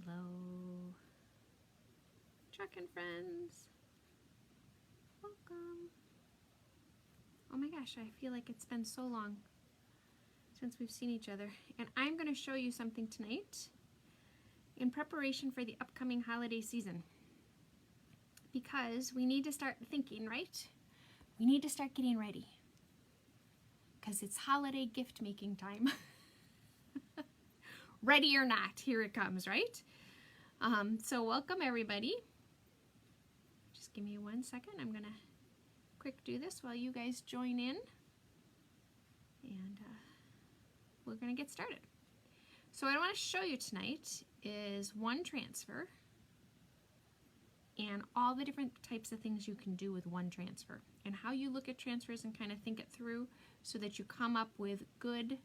Hello, truckin' friends. Welcome. Oh my gosh, I feel like it's been so long since we've seen each other. And I'm going to show you something tonight in preparation for the upcoming holiday season. Because we need to start thinking, right? We need to start getting ready. Because it's holiday gift making time. Ready or not, here it comes, right? So welcome everybody. Just give me 1 second. I'm gonna quick do this while you guys join in. And we're gonna get started. So what I want to show you tonight is one transfer and all the different types of things you can do with one transfer and how you look at transfers and kind of think it through so that you come up with good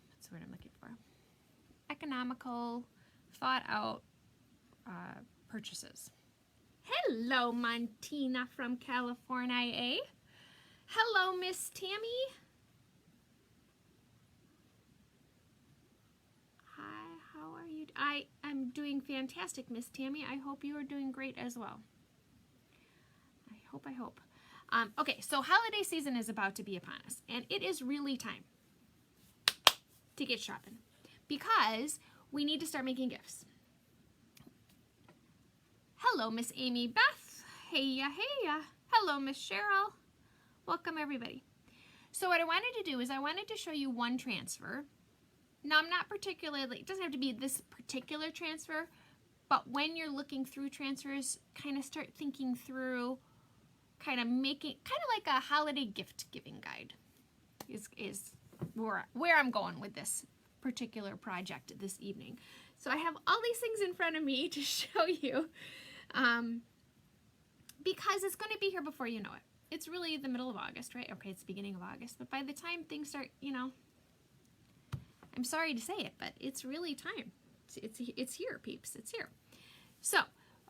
what's the word I'm looking for? Economical, thought out purchases. Hello, Montina from California. Hello, Miss Tammy. Hi, how are you? I am doing fantastic, Miss Tammy. I hope you are doing great as well. I hope. Okay, so holiday season is about to be upon us, and it is really time to get shopping because we need to start making gifts. Hello, Miss Amy Beth. Heya. Hello, Miss Cheryl. Welcome, everybody. So what I wanted to do is I wanted to show you one transfer. Now, I'm not particularly, it doesn't have to be this particular transfer, but when you're looking through transfers, kind of start thinking through, kind of making, kind of like a holiday gift giving guide is where I'm going with this particular project this evening. So I have all these things in front of me to show you because it's going to be here before you know it. It's really the middle of August, right? Okay, it's the beginning of August, but by the time things start, you know, I'm sorry to say it, but it's really time. It's here, peeps. It's here. So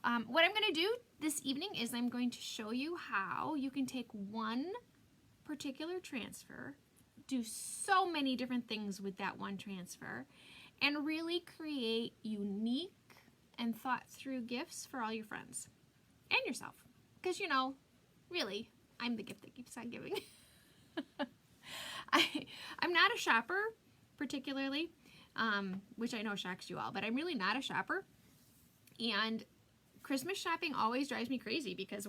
what I'm going to do this evening is I'm going to show you how you can take one particular transfer, do so many different things with that one transfer, and really create unique and thought through gifts for all your friends and yourself. Because, you know, really, I'm the gift that keeps on giving. I'm not a shopper particularly, which I know shocks you all, but I'm really not a shopper. And Christmas shopping always drives me crazy because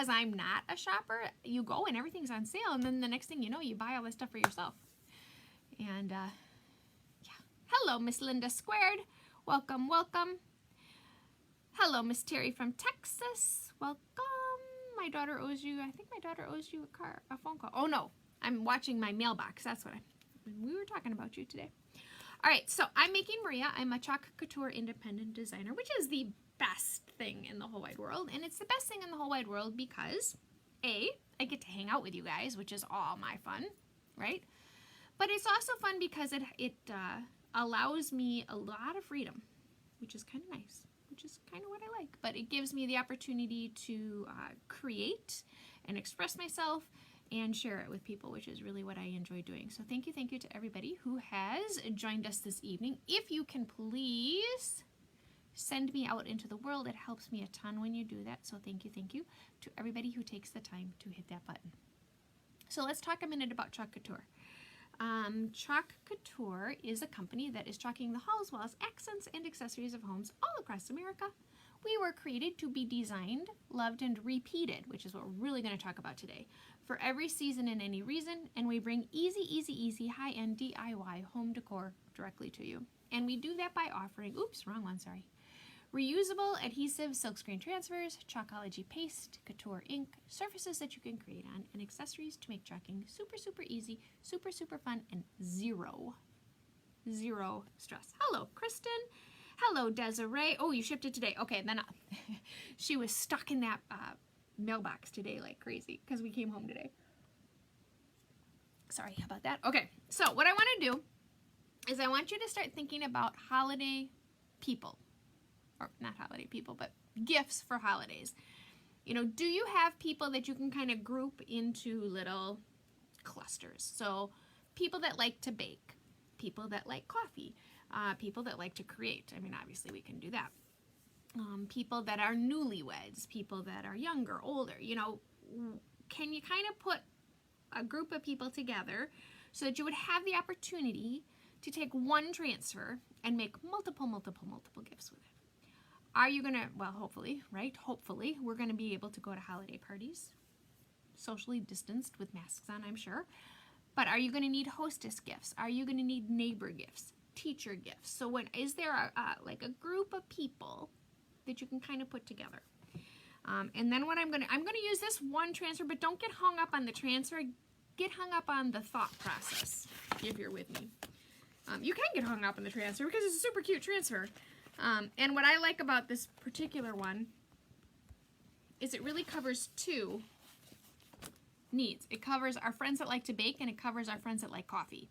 I'm not a shopper, you go and everything's on sale, and then the next thing you know, you buy all this stuff for yourself. And yeah. Hello, Miss Linda Squared. Welcome. Hello, Miss Terry from Texas. Welcome. I think my daughter owes you a phone call. Oh no, I'm watching my mailbox. That's what we were talking about you today. All right, so I'm making Maria. I'm a Chalk Couture independent designer, which is the best thing in the whole wide world. And it's the best thing in the whole wide world because A, I get to hang out with you guys, which is all my fun, right? But it's also fun because it allows me a lot of freedom, which is kind of nice, which is kind of what I like. But it gives me the opportunity to create and express myself and share it with people, which is really what I enjoy doing. So thank you to everybody who has joined us this evening. If you can please send me out into the world, it helps me a ton when you do that. So thank you to everybody who takes the time to hit that button. So let's talk a minute about Chalk Couture. Chalk Couture is a company that is chalking the halls, walls, accents, and accessories of homes all across America. We were created to be designed, loved, and repeated, which is what we're really going to talk about today, for every season and any reason, and we bring easy, high-end DIY home decor directly to you. And we do that by offering, reusable adhesive silkscreen transfers, Chalkology paste, couture ink, surfaces that you can create on, and accessories to make chalking super easy, super fun, and zero stress. Hello, Kristen. Hello, Desiree. Oh, you shipped it today. Okay, then she was stuck in that mailbox today like crazy because we came home today. Sorry about that. Okay, so what I want to do is I want you to start thinking about holiday people. Or not holiday people, but gifts for holidays. You know, do you have people that you can kind of group into little clusters? So people that like to bake, people that like coffee, people that like to create. I mean, obviously we can do that. People that are newlyweds, people that are younger, older, you know, can you kind of put a group of people together so that you would have the opportunity to take one transfer and make multiple gifts with it? Are you gonna, well, hopefully, right? Hopefully, we're gonna be able to go to holiday parties, socially distanced with masks on, I'm sure. But are you gonna need hostess gifts? Are you gonna need neighbor gifts, teacher gifts? So is there like a group of people that you can kind of put together? And then what I'm gonna use this one transfer, but don't get hung up on the transfer. Get hung up on the thought process, if you're with me. You can get hung up on the transfer because it's a super cute transfer. And what I like about this particular one is it really covers two needs. It covers our friends that like to bake, and it covers our friends that like coffee.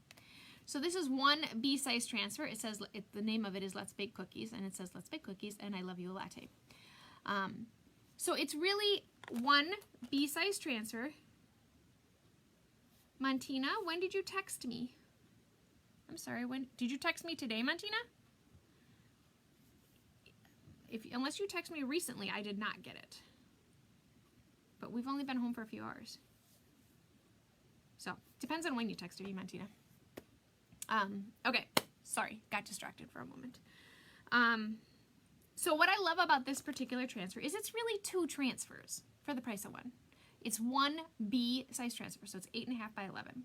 So this is one B-size transfer. It says, the name of it is Let's Bake Cookies, and it says Let's Bake Cookies, and I love you a latte. So it's really one B-size transfer. Montina, when did you text me? I'm sorry, when did you text me today, Montina? Unless you text me recently, I did not get it. But we've only been home for a few hours. So, depends on when you texted me, Montina. Okay, sorry, got distracted for a moment. So what I love about this particular transfer is it's really two transfers for the price of one. It's one B-size transfer, so it's 8.5 by 11.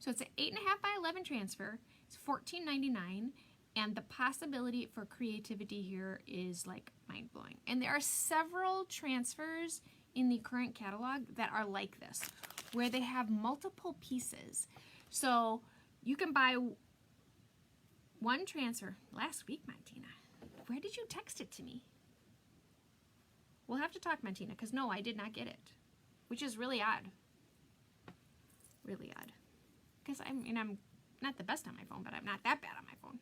So it's an 8.5 by 11 transfer. It's $14.99, and the possibility for creativity here is like mind-blowing. And there are several transfers in the current catalog that are like this, where they have multiple pieces. So you can buy one transfer. Last week, Montina, where did you text it to me? We'll have to talk, Montina, because no, I did not get it, which is really odd. Really odd. Because I'm not the best on my phone, but I'm not that bad on my phone.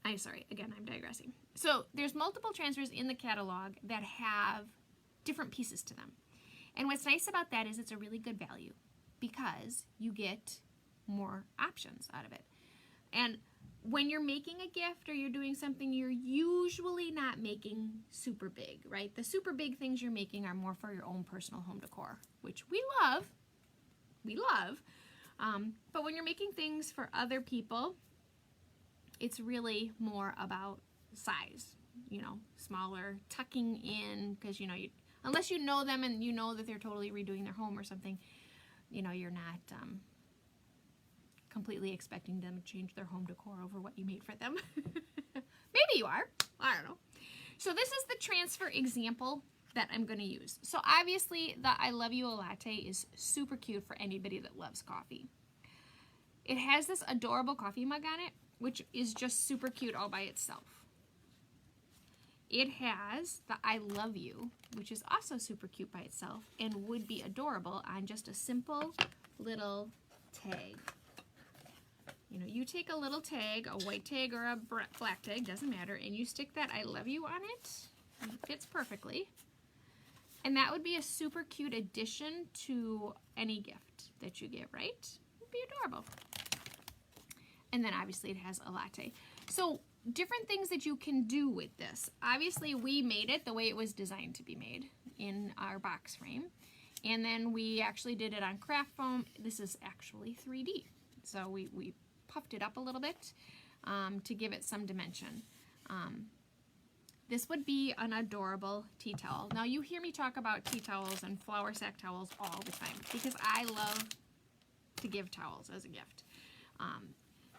I'm sorry, again, I'm digressing. So there's multiple transfers in the catalog that have different pieces to them. And what's nice about that is it's a really good value because you get more options out of it. And when you're making a gift or you're doing something, you're usually not making super big, right? The super big things you're making are more for your own personal home decor, which we love. But when you're making things for other people, it's really more about size, you know, smaller, tucking in, because, you know, unless you know them and you know that they're totally redoing their home or something, you know, you're not completely expecting them to change their home decor over what you made for them. Maybe you are. I don't know. So this is the transfer example that I'm going to use. So obviously the I Love You a Latte is super cute for anybody that loves coffee. It has this adorable coffee mug on it, which is just super cute all by itself. It has the I Love You, which is also super cute by itself and would be adorable on just a simple little tag. You know, you take a little tag, a white tag or a black tag, doesn't matter, and you stick that I Love You on it. And it fits perfectly. And that would be a super cute addition to any gift that you give, right? It would be adorable. And then obviously it has a latte. So different things that you can do with this. Obviously we made it the way it was designed to be made in our box frame. And then we actually did it on craft foam. This is actually 3D. So we puffed it up a little bit to give it some dimension. This would be an adorable tea towel. Now you hear me talk about tea towels and flour sack towels all the time because I love to give towels as a gift.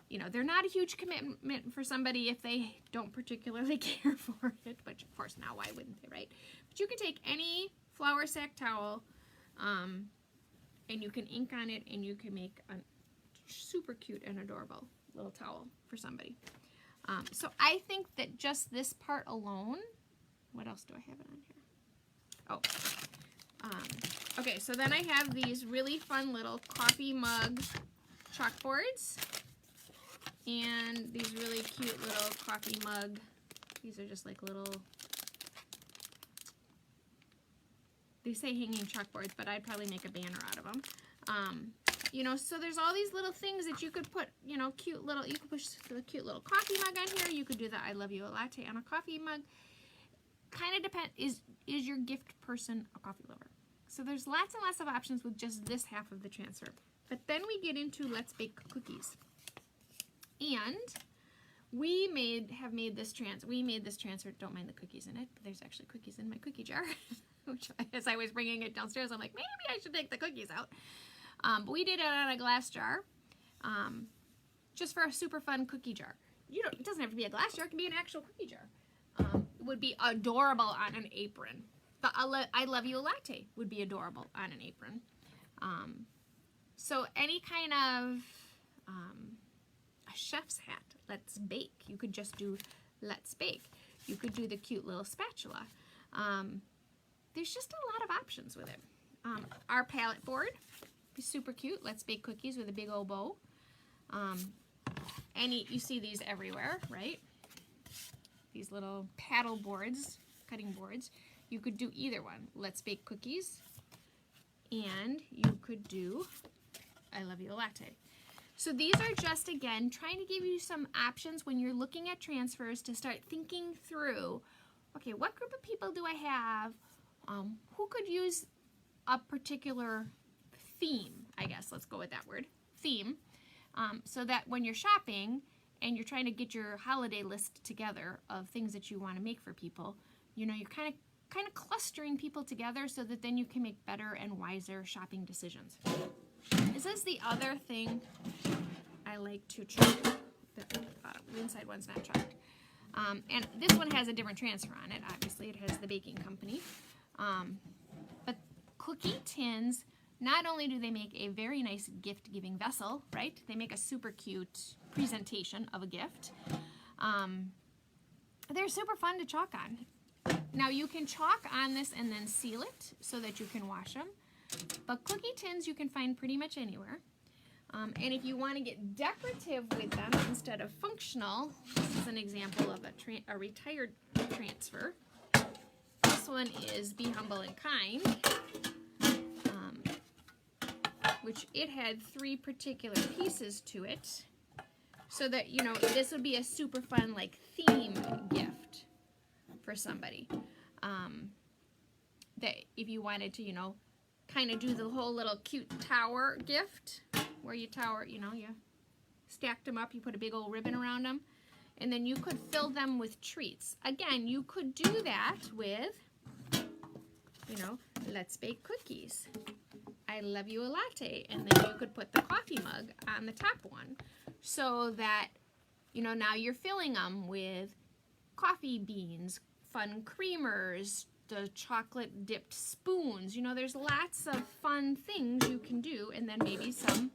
You know, they're not a huge commitment for somebody if they don't particularly care for it, which of course now why wouldn't they, right? But you can take any flour sack towel and you can ink on it and you can make a super cute and adorable little towel for somebody. So I think that just this part alone, what else do I have it on here? Oh, okay, so then I have these really fun little coffee mug chalkboards and these really cute little coffee mug. These are just like little, they say hanging chalkboards, but I'd probably make a banner out of them. You know, so there's all these little things that you could put, you know, you could push the cute little coffee mug on here. You could do the I love you a latte on a coffee mug. Kind of depend, is your gift person a coffee lover? So there's lots and lots of options with just this half of the transfer. But then we get into let's bake cookies. And we made this transfer, don't mind the cookies in it, but there's actually cookies in my cookie jar. Which, as I was bringing it downstairs, I'm like, maybe I should take the cookies out. But we did it on a glass jar, just for a super fun cookie jar. It doesn't have to be a glass jar, it can be an actual cookie jar. It would be adorable on an apron. The I love you a latte would be adorable on an apron. So any kind of a chef's hat, let's bake. You could just do let's bake. You could do the cute little spatula. There's just a lot of options with it. Our palette board, be super cute. Let's bake cookies with a big old bow. You see these everywhere, right? These little paddle boards, cutting boards. You could do either one. Let's bake cookies, and you could do I love you a latte. So these are just, again, trying to give you some options when you're looking at transfers to start thinking through, okay, what group of people do I have? Who could use a particular theme, I guess, let's go with that word, theme, so that when you're shopping and you're trying to get your holiday list together of things that you want to make for people, you know, you're kind of clustering people together so that then you can make better and wiser shopping decisions. This is the other thing I like to chalk. The inside one's not chalked. And this one has a different transfer on it. Obviously, it has the baking company. But cookie tins, not only do they make a very nice gift-giving vessel, right? They make a super cute presentation of a gift. They're super fun to chalk on. Now, you can chalk on this and then seal it so that you can wash them. But cookie tins you can find pretty much anywhere. And if you want to get decorative with them instead of functional, this is an example of a retired transfer. This one is Be Humble and Kind, which it had 3 particular pieces to it, so that, you know, this would be a super fun, like, theme gift for somebody. That if you wanted to, you know, kind of do the whole little cute tower gift, where you tower, you know, you stacked them up, you put a big old ribbon around them, and then you could fill them with treats. Again, you could do that with, you know, let's bake cookies. I love you a latte, and then you could put the coffee mug on the top one, so that, you know, now you're filling them with coffee beans, fun creamers, the chocolate dipped spoons. You know, there's lots of fun things you can do, and then maybe some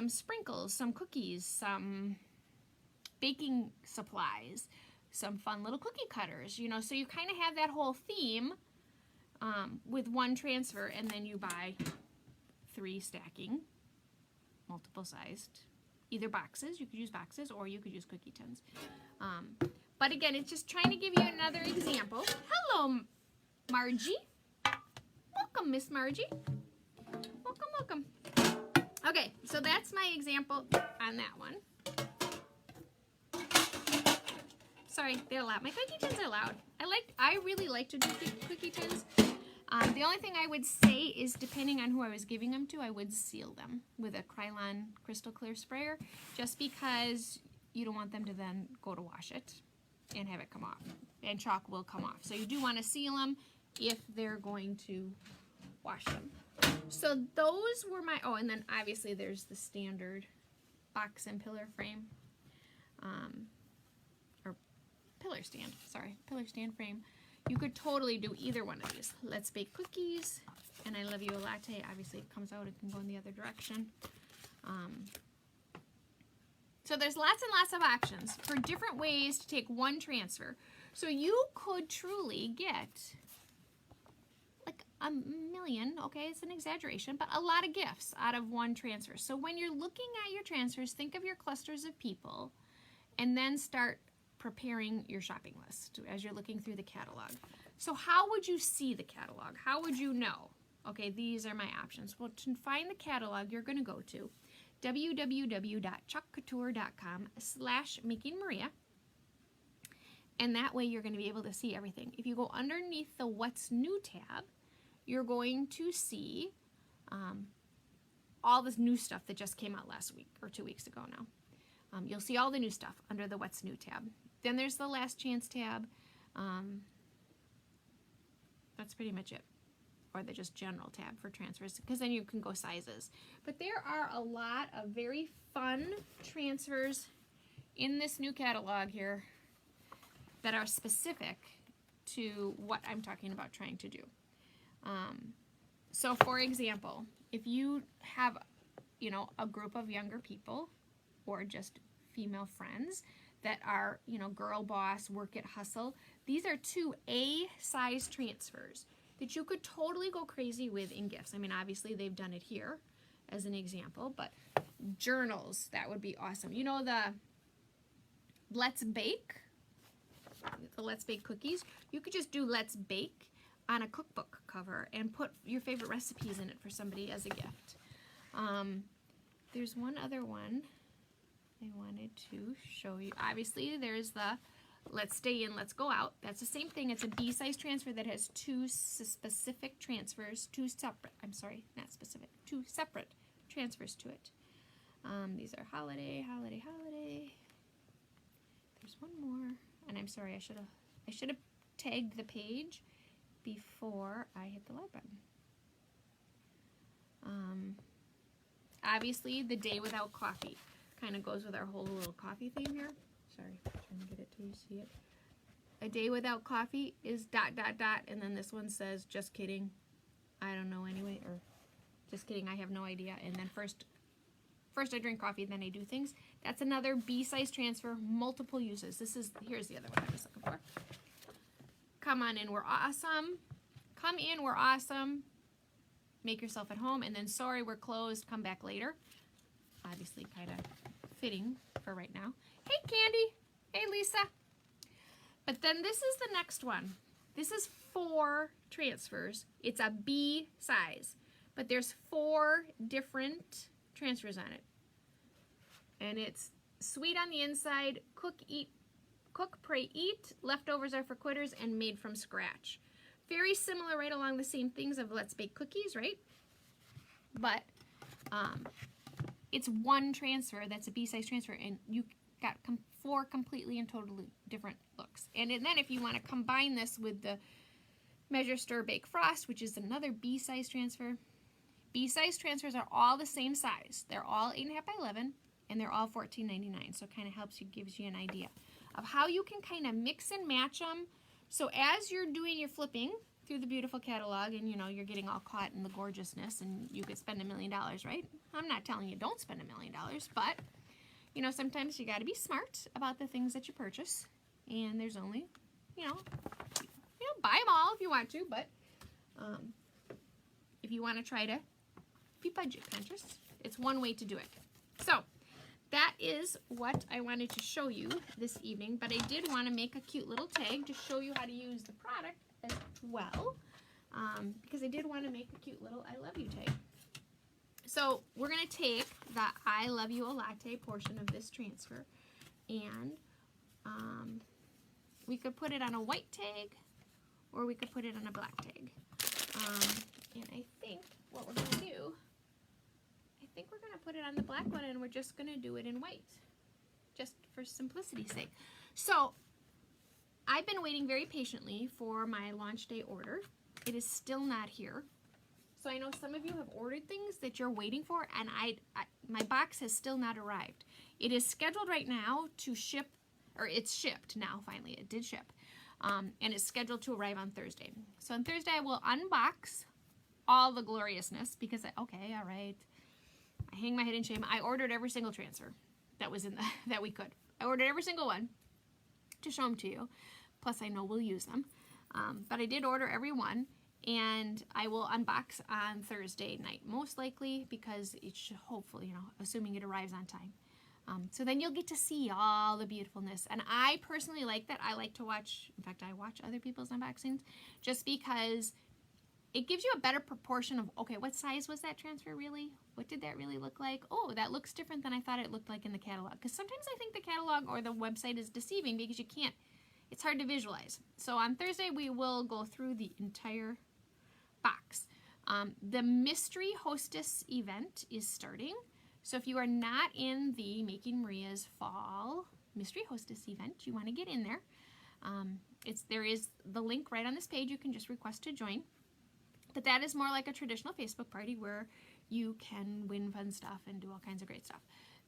sprinkles, some cookies, some baking supplies, some fun little cookie cutters, you know, so you kind of have that whole theme with one transfer, and then you buy 3 stacking, multiple sized, either boxes, you could use boxes, or you could use cookie tins. But again, it's just trying to give you another example. Hello, Margie. Welcome, Miss Margie. Welcome, welcome. Okay, so that's my example on that one. Sorry, they're loud. My cookie tins are loud. I really like to do cookie tins. The only thing I would say is, depending on who I was giving them to, I would seal them with a Krylon crystal clear sprayer, just because you don't want them to then go to wash it and have it come off, and chalk will come off. So you do want to seal them if they're going to wash them. So those were my, oh, and then obviously there's the standard box and pillar frame, or pillar stand, sorry, pillar stand frame. You could totally do either one of these. Let's bake cookies, and I love you a latte. Obviously it comes out, it can go in the other direction. So there's lots and lots of options for different ways to take one transfer. So you could truly get like a million, okay, it's an exaggeration, but a lot of gifts out of one transfer. So when you're looking at your transfers, think of your clusters of people, and then start preparing your shopping list as you're looking through the catalog. So how would you see the catalog? How would you know? Okay, these are my options. Well, to find the catalog, you're going to go to www.chalkcouture.com/makingmaria. And that way you're going to be able to see everything. If you go underneath the What's New tab, you're going to see all this new stuff that just came out last week or 2 weeks ago now. You'll see all the new stuff under the What's New tab. Then there's the Last Chance tab. That's pretty much it. Or the just general tab for transfers, because then you can go sizes. But there are a lot of very fun transfers in this new catalog here that are specific to what I'm talking about trying to do. So for example, if you have, you know, a group of younger people or just female friends that are, you know, girl boss, work it, hustle, these are 2 A size transfers that you could totally go crazy with in gifts. I mean, obviously they've done it here as an example, but journals, that would be awesome. You know, the Let's Bake cookies, you could just do Let's Bake on a cookbook cover and put your favorite recipes in it for somebody as a gift. There's one other one I wanted to show you. Obviously, there's the Let's Stay In, Let's Go Out. That's the same thing. It's a B-size transfer that has 2 specific transfers, 2 separate transfers to it. These are holiday. There's one more, and I'm sorry, I should have tagged the page before I hit the like button. Obviously, the day without coffee kind of goes with our whole little coffee theme here. Sorry, trying to get it till you see it. A day without coffee is ... and then this one says, just kidding, I don't know anyway, or just kidding, I have no idea. And then first I drink coffee, then I do things. That's another B-size transfer, multiple uses. Here's the other one I was looking for. Come on in, we're awesome. Come in, we're awesome. Make yourself at home. And then sorry, we're closed, come back later. Obviously kind of fitting for right now. Hey, Candy. Hey, Lisa. But then this is the next one. This is 4 transfers. It's a B size, but there's 4 different transfers on it. And it's sweet on the inside, cook, pray, eat, leftovers are for quitters, and made from scratch. Very similar, right along the same things of Let's Bake Cookies, right? But it's one transfer that's a B-size transfer, and you got 4 completely and totally different looks. And then if you want to combine this with the Measure, Stir, Bake, Frost, which is another B-size transfer. B-size transfers are all the same size. They're all 8.5 by 11, and they're all $14.99. So it kind of gives you an idea of how you can kind of mix and match them. So as you're doing your flipping through the beautiful catalog, and you know you're getting all caught in the gorgeousness, and you could spend $1 million, right? I'm not telling you don't spend $1 million, but you know sometimes you got to be smart about the things that you purchase. And there's only, you know, buy them all if you want to, but if you want to try to be budget conscious, it's one way to do it. So that is what I wanted to show you this evening, but I did want to make a cute little tag to show you how to use the product as well, because I did want to make a cute little I love you tag. So we're going to take the I love you a latte portion of this transfer, and we could put it on a white tag, or we could put it on a black tag. And I think what we're going to do, I think we're going to put it on the black one, and we're just going to do it in white, just for simplicity's sake. So I've been waiting very patiently for my launch day order. It is still not here. So I know some of you have ordered things that you're waiting for, and my box has still not arrived. It is scheduled right now to ship, or it's shipped now, finally. It did ship. And it's scheduled to arrive on Thursday. So on Thursday I will unbox all the gloriousness, because okay, all right, I hang my head in shame. I ordered every single transfer that was in that we could. I ordered every single one to show them to you. Plus I know we'll use them. But I did order every one, and I will unbox on Thursday night, most likely, because it should hopefully, you know, assuming it arrives on time. So then you'll get to see all the beautifulness. And I personally like that. I like to watch, in fact, I watch other people's unboxings just because it gives you a better proportion of, okay, what size was that transfer really? What did that really look like? Oh, that looks different than I thought it looked like in the catalog. Because sometimes I think the catalog or the website is deceiving because you can't, it's hard to visualize. So on Thursday, we will go through the entire box. The Mystery Hostess event is starting. So if you are not in the Making Maria's Fall Mystery Hostess event, you want to get in there. There is the link right on this page. You can just request to join. But that is more like a traditional Facebook party where you can win fun stuff and do all kinds of great stuff.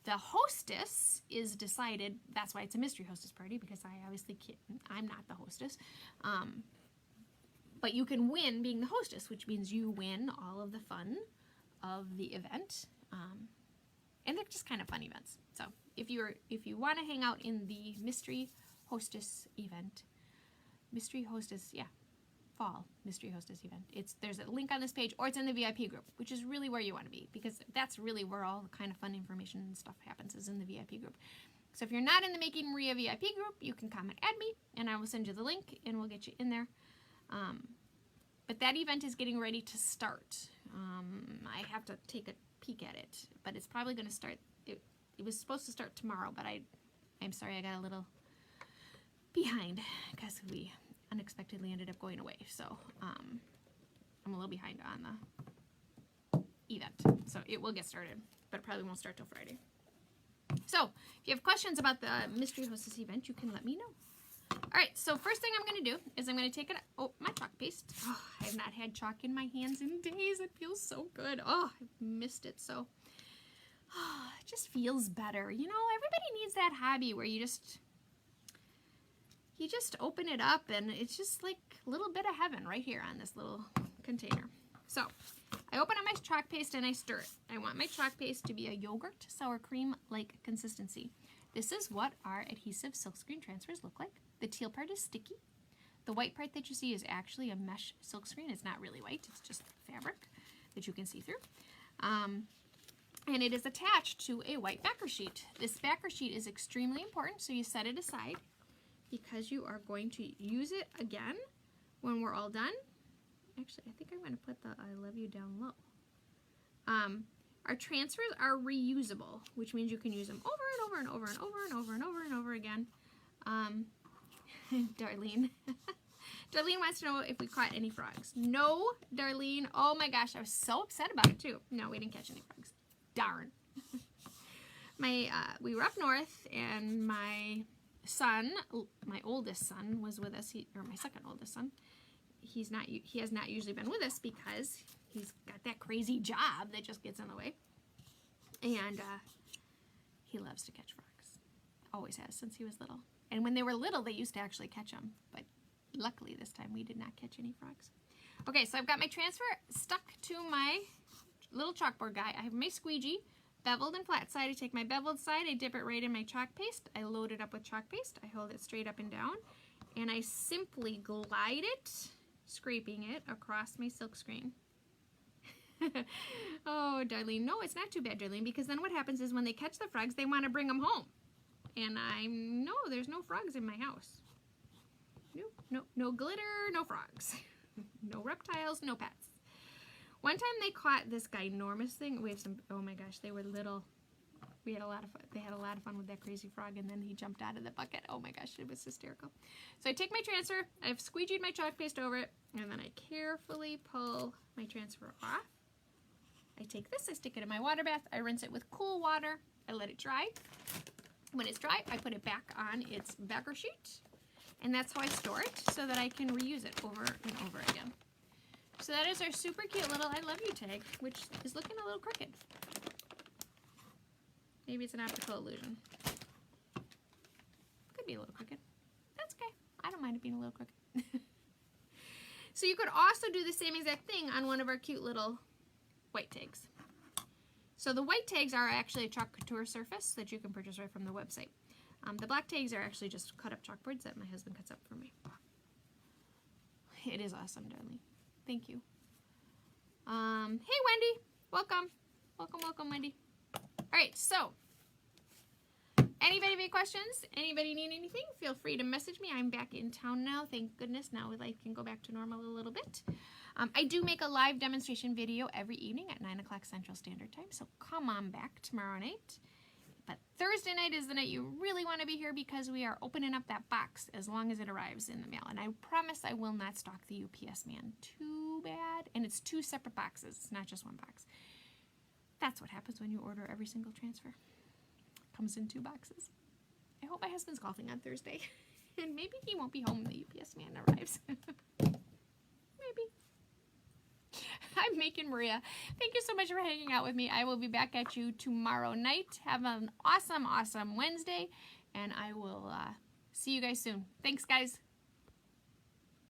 The hostess is decided, that's why it's a mystery hostess party, because I obviously can't, I'm not the hostess. But you can win being the hostess, which means you win all of the fun of the event. And they're just kind of fun events. So if you want to hang out in the mystery hostess event, Fall Mystery Hostess event. There's a link on this page, or it's in the VIP group, which is really where you want to be, because that's really where all the kind of fun information and stuff happens, is in the VIP group. So if you're not in the Making Maria VIP group, you can come and add me, and I will send you the link, and we'll get you in there. But that event is getting ready to start. I have to take a peek at it, but it's probably going to start. It was supposed to start tomorrow, but I'm sorry, I got a little behind because we unexpectedly ended up going away, so I'm a little behind on the event. So it will get started, but it probably won't start till Friday. So if you have questions about the Mystery Hostess event, you can let me know. All right, so first thing I'm going to do is I'm going to take my chalk paste. Oh, I have not had chalk in my hands in days. It feels so good. Oh, I've missed it so. Oh, it just feels better. You know, everybody needs that hobby where you just open it up and it's just like a little bit of heaven right here on this little container. So I open up my chalk paste and I stir it. I want my chalk paste to be a yogurt sour cream like consistency. This is what our adhesive silkscreen transfers look like. The teal part is sticky. The white part that you see is actually a mesh silkscreen. It's not really white, it's just fabric that you can see through. And it is attached to a white backer sheet. This backer sheet is extremely important, so you set it aside, because you are going to use it again when we're all done. Actually, I think I'm going to put the I love you down low. Our transfers are reusable, which means you can use them over and over and over and over and over and over and over again. Darlene. Darlene wants to know if we caught any frogs. No, Darlene. Oh my gosh, I was so upset about it too. No, we didn't catch any frogs. Darn. We were up north, and my son, my oldest son, was with us. Or my second oldest son. He has not usually been with us because he's got that crazy job that just gets in the way. And he loves to catch frogs. Always has since he was little. And when they were little, they used to actually catch them. But luckily this time we did not catch any frogs. Okay, so I've got my transfer stuck to my little chalkboard guy. I have my squeegee beveled and flat side. I take my beveled side, I dip it right in my chalk paste. I load it up with chalk paste. I hold it straight up and down. And I simply glide it, scraping it across my silk screen. Oh, Darlene. No, it's not too bad, Darlene, because then what happens is when they catch the frogs, they want to bring them home. And no, there's no frogs in my house. No glitter, no frogs. No reptiles, no pets. One time they caught this ginormous thing. We have some, oh my gosh, they were little. We had a lot of fun. They had a lot of fun with that crazy frog, and then he jumped out of the bucket. Oh my gosh, it was hysterical. So I take my transfer, I've squeegeed my chalk paste over it, and then I carefully pull my transfer off. I take this, I stick it in my water bath, I rinse it with cool water, I let it dry. When it's dry, I put it back on its backer sheet, and that's how I store it, so that I can reuse it over and over again. So that is our super cute little I love you tag, which is looking a little crooked. Maybe it's an optical illusion. Could be a little crooked. That's okay. I don't mind it being a little crooked. So you could also do the same exact thing on one of our cute little white tags. So the white tags are actually a Chalk Couture surface that you can purchase right from the website. The black tags are actually just cut up chalkboards that my husband cuts up for me. It is awesome, darling. Thank you. Hey, Wendy. Welcome. Welcome, Wendy. All right, so anybody have any questions? Anybody need anything? Feel free to message me. I'm back in town now. Thank goodness. Now life can go back to normal a little bit. I do make a live demonstration video every evening at 9 o'clock Central Standard Time, so come on back tomorrow night. But Thursday night is the night you really want to be here because we are opening up that box as long as it arrives in the mail. And I promise I will not stalk the UPS man too bad. And it's 2 separate boxes. It's not just 1 box. That's what happens when you order every single transfer. It comes in 2 boxes. I hope my husband's golfing on Thursday. And maybe he won't be home when the UPS man arrives. Maybe. I'm making Maria. Thank you so much for hanging out with me. I will be back at you tomorrow night. Have an awesome, awesome Wednesday, and I will see you guys soon. Thanks, guys.